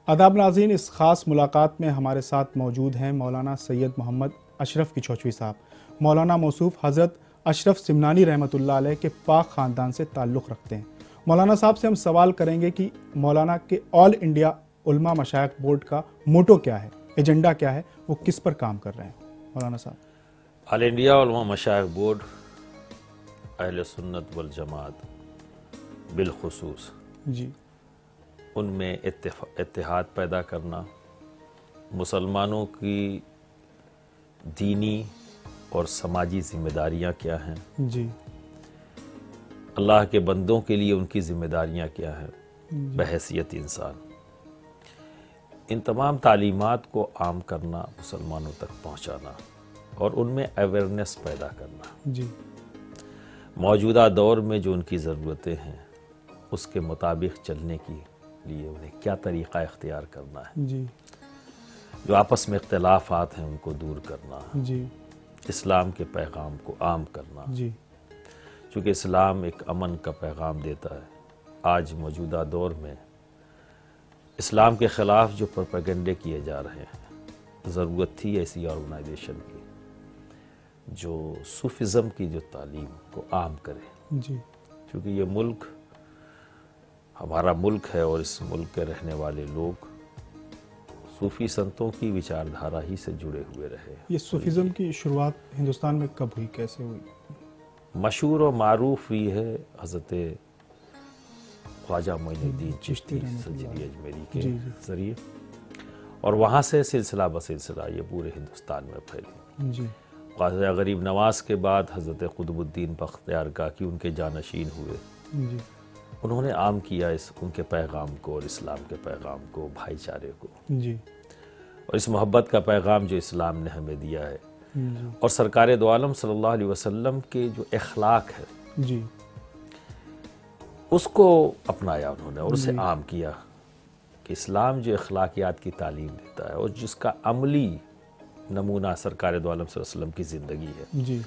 आदाब नाज़रीन, इस ख़ास मुलाकात में हमारे साथ मौजूद हैं मौलाना सैयद मोहम्मद अशरफ किचौचवी साहब। मौलाना मौसूफ़ हज़रत अशरफ सिमनानी रहमतुल्लाह अलैह के पाक ख़ानदान से ताल्लुक़ रखते हैं। मौलाना साहब से हम सवाल करेंगे कि मौलाना के ऑल इंडिया उलमा मशाइख बोर्ड का मोटो क्या है, एजेंडा क्या है, वो किस पर काम कर रहे हैं। मौलाना साहब। ऑल इंडिया उलमा मशाइख बोर्ड अहले सुन्नत वल जमात बिलखुसूस जी उनमें इत्तेहाद पैदा करना, मुसलमानों की दीनी और समाजी जिम्मेदारियां क्या हैं, जी अल्लाह के बंदों के लिए उनकी जिम्मेदारियां क्या हैं बहैसियत इंसान, इन तमाम तालीमात को आम करना, मुसलमानों तक पहुंचाना और उनमें अवेयरनेस पैदा करना। जी मौजूदा दौर में जो उनकी ज़रूरतें हैं उसके मुताबिक चलने के लिए उन्हें क्या तरीक़ा इख्तियार करना है, जी जो आपस में इख्तिलाफ़ात हैं उनको दूर करना, जी इस्लाम के पैगाम को आम करना। जी चूँकि इस्लाम एक अमन का पैगाम देता है, आज मौजूदा दौर में इस्लाम के ख़िलाफ़ जो प्रोपेगेंडे किए जा रहे हैं, ज़रूरत थी ऐसी ऑर्गेनाइजेशन की जो सूफिज़म की जो तालीम को आम करे। जी क्योंकि ये मुल्क हमारा मुल्क है और इस मुल्क के रहने वाले लोग सूफ़ी संतों की विचारधारा ही से जुड़े हुए रहे। ये सूफिज़म की शुरुआत हिंदुस्तान में कब हुई, कैसे हुई? मशहूर और मारूफ हुई है हज़रत ख्वाजा मोइनुद्दीन चिश्ती सजरी अजमेरी के ज़रिए, और वहाँ से सिलसिला ब सिलसिला ये पूरे हिंदुस्तान में फैली। जी ख्वाजा गरीब नवाज़ के बाद हज़रत क़ुतबुद्दीन बख्तियार काकी उनके जानशीन हुए। जी उन्होंने आम किया इस उनके पैगाम को और इस्लाम के पैगाम को, भाईचारे को, जी और इस मोहब्बत का पैगाम जो इस्लाम ने हमें दिया है, जी और सरकार दो आलम सल्लल्लाहु अलैहि वसल्लम के जो अखलाक है जी उसको अपनाया उन्होंने और उसे आम किया कि इस्लाम जो अखलाकियात की तालीम देता है और जिसका अमली नमूना सरकार दो आलम सल्लल्लाहु अलैहि वसल्लम की ज़िंदगी है, जी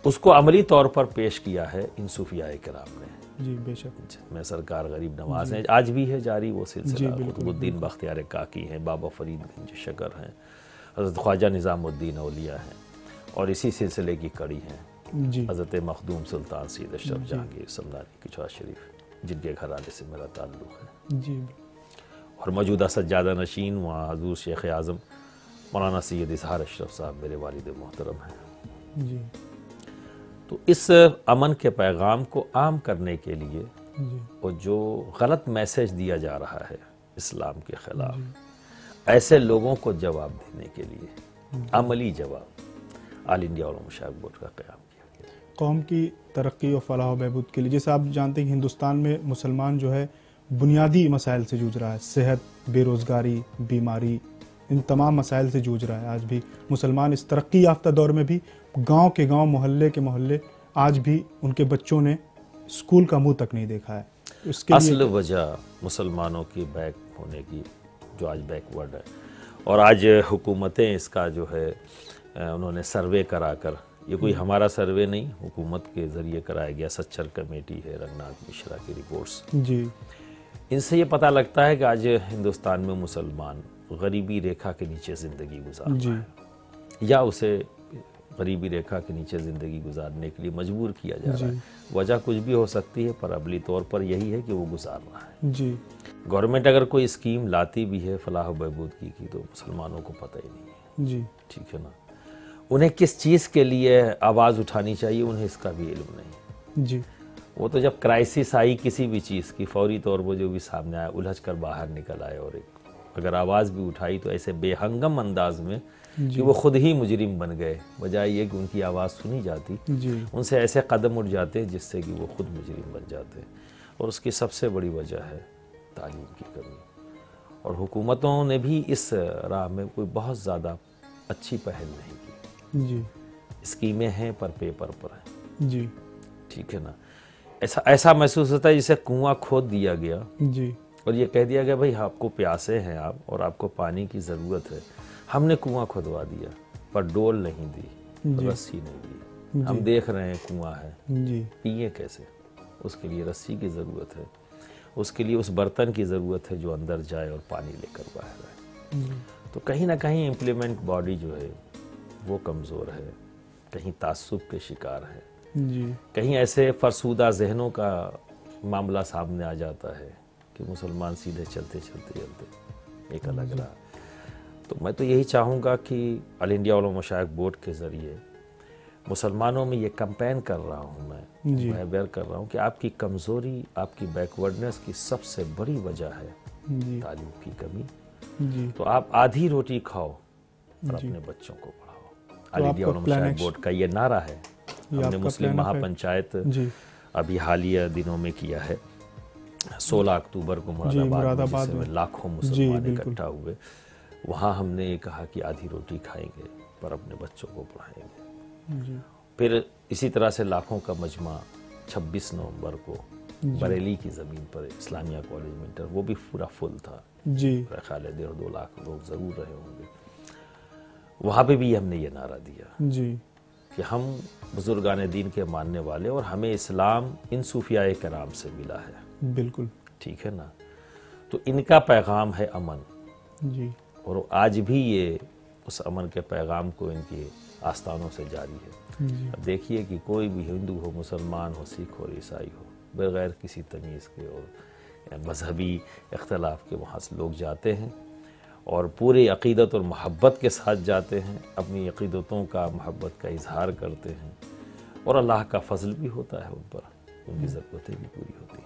उसको अमली तौर पर पेश किया है इन सूफियाए किराम ने। जी बेशक। में सरकार गरीब नवाज हैं, आज भी है जारी वो सिलसिला। क़ुतबुद्दीन बख्तियार काकी हैं, बाबा फरीदगंज शकर हैं, हज़रत ख्वाजा निज़ामुद्दीन औलिया हैं, और इसी सिलसिले की कड़ी हैं जी हज़रत मखदूम सुल्तान सैयद अशरफ जहांगीर समदानी किचवा शरीफ, जिनके घराने से मेरा ताल्लुक़ है। जी और मौजूदा सज्जादा नशीन वहाँ हज़ूर शेख आज़म मौलाना सैयद इज़हार अशरफ साहब मेरे वालिद मोहतरम हैं। जी तो इस अमन के पैगाम को आम करने के लिए जी और जो गलत मैसेज दिया जा रहा है इस्लाम के ख़िलाफ़, ऐसे लोगों को जवाब देने के लिए अमली जवाब ऑल इंडिया उलमा मशाइख बोर्ड का क़याम किया गया। कौम की तरक्की और फलाह व बहबूद के लिए, जैसे आप जानते हैं हिंदुस्तान में मुसलमान जो है बुनियादी मसाइल से जूझ रहा है, सेहत, बेरोज़गारी, बीमारी, इन तमाम मसाइल से जूझ रहा है। आज भी मुसलमान इस तरक्की याफ्ता दौर में भी गांव के गांव, मोहल्ले के मोहल्ले, आज भी उनके बच्चों ने स्कूल का मुंह तक नहीं देखा है। इसके असल वजह मुसलमानों की बैक होने की, जो आज बैकवर्ड है, और आज हुकूमतें इसका जो है उन्होंने सर्वे कराकर, ये कोई हमारा सर्वे नहीं, हुकूमत के ज़रिए कराया गया, सच्चर कमेटी है, रंगनाथ मिश्रा की रिपोर्ट्स, जी इनसे ये पता लगता है कि आज हिंदुस्तान में मुसलमान गरीबी रेखा के नीचे ज़िंदगी गुजार रहा है, या उसे गरीबी रेखा के नीचे ज़िंदगी गुजारने के लिए मजबूर किया जा रहा है। वजह कुछ भी हो सकती है, पर अमली तौर पर यही है कि वो गुजार रहा है। जी गवर्नमेंट अगर कोई स्कीम लाती भी है फलाह बहबूद की तो मुसलमानों को पता ही नहीं है। जी ठीक है ना, उन्हें किस चीज़ के लिए आवाज़ उठानी चाहिए उन्हें इसका भी इल्म नहीं। जी वो तो जब क्राइसिस आई किसी भी चीज़ की, फौरी तौर पर जो भी सामने आया उलझ कर बाहर निकल आए, और एक अगर आवाज़ भी उठाई तो ऐसे बेहंगम अंदाज में कि वो खुद ही मुजरिम बन गए, बजाय ये कि उनकी आवाज़ सुनी जाती, उनसे ऐसे कदम उठ जाते जिससे कि वो खुद मुजरिम बन जाते। और उसकी सबसे बड़ी वजह है तालीम की कमी, और हुकूमतों ने भी इस राह में कोई बहुत ज़्यादा अच्छी पहल नहीं की। जी स्कीमें हैं पर पेपर पर हैं। जी ठीक है ना, ऐसा महसूस होता है जैसे कुआं खोद दिया गया जी और ये कह दिया गया भाई आपको प्यासे हैं आप और आपको पानी की ज़रूरत है, हमने कुआं खुदवा दिया पर डोल नहीं दी, रस्सी नहीं दी, हम देख रहे हैं कुआं है, जी पिए कैसे, उसके लिए रस्सी की ज़रूरत है। उसके लिए उस बर्तन की ज़रूरत है जो अंदर जाए और पानी लेकर बाहर आए। तो कहीं ना कहीं इम्प्लीमेंट बॉडी जो है वो कमज़ोर है, कहीं तासुब के शिकार है, कहीं ऐसे फरसूदा जहनों का मामला सामने आ जाता है कि मुसलमान सीधे चलते चलते चलते एक अलग रहा। तो मैं तो यही चाहूँगा कि ऑल इंडिया उलमा मशाइख बोर्ड के ज़रिए मुसलमानों में ये कैंपेन कर रहा हूँ, मैं अवेयर कर रहा हूँ कि आपकी कमज़ोरी, आपकी बैकवर्डनेस की सबसे बड़ी वजह है तालीम की कमी। तो आप आधी रोटी खाओ और अपने बच्चों को पढ़ाओ। ऑल इंडिया उलमा मशाइख बोर्ड का ये नारा है। हमने मुस्लिम महापंचायत अभी हालिया दिनों में किया है। 16 अक्टूबर को मुरादाबाद में लाखों मुसलमान इकट्ठा हुए। वहाँ हमने ये कहा कि आधी रोटी खाएंगे पर अपने बच्चों को पढ़ाएंगे। फिर इसी तरह से लाखों का मजमा 26 नवंबर को बरेली की ज़मीन पर इस्लामिया कॉलेज में इंटर, वो भी पूरा फुल था जी, मेरा ख्याल है 1.5-2 लाख लोग ज़रूर रहे होंगे। वहाँ पे भी हमने ये नारा दिया जी कि हम बुजुर्गान दीन के मानने वाले और हमें इस्लाम इन सूफियाए कराम से मिला है। बिल्कुल ठीक है ना। तो इनका पैगाम है अमन जी, और आज भी ये उस अमन के पैगाम को इनके आस्थानों से जारी है। अब देखिए कि कोई भी हिंदू हो, मुसलमान हो, सिख हो, ईसाई हो, बगैर किसी तमीज़ के और मजहबी इख्तलाफ के वहाँ से लोग जाते हैं और पूरे अक़ीदत और मोहब्बत के साथ जाते हैं, अपनी अक़ीदतों का, मोहब्बत का इजहार करते हैं और अल्लाह का फजल भी होता है उन पर, उनकी ज़रूरतें भी पूरी होती हैं।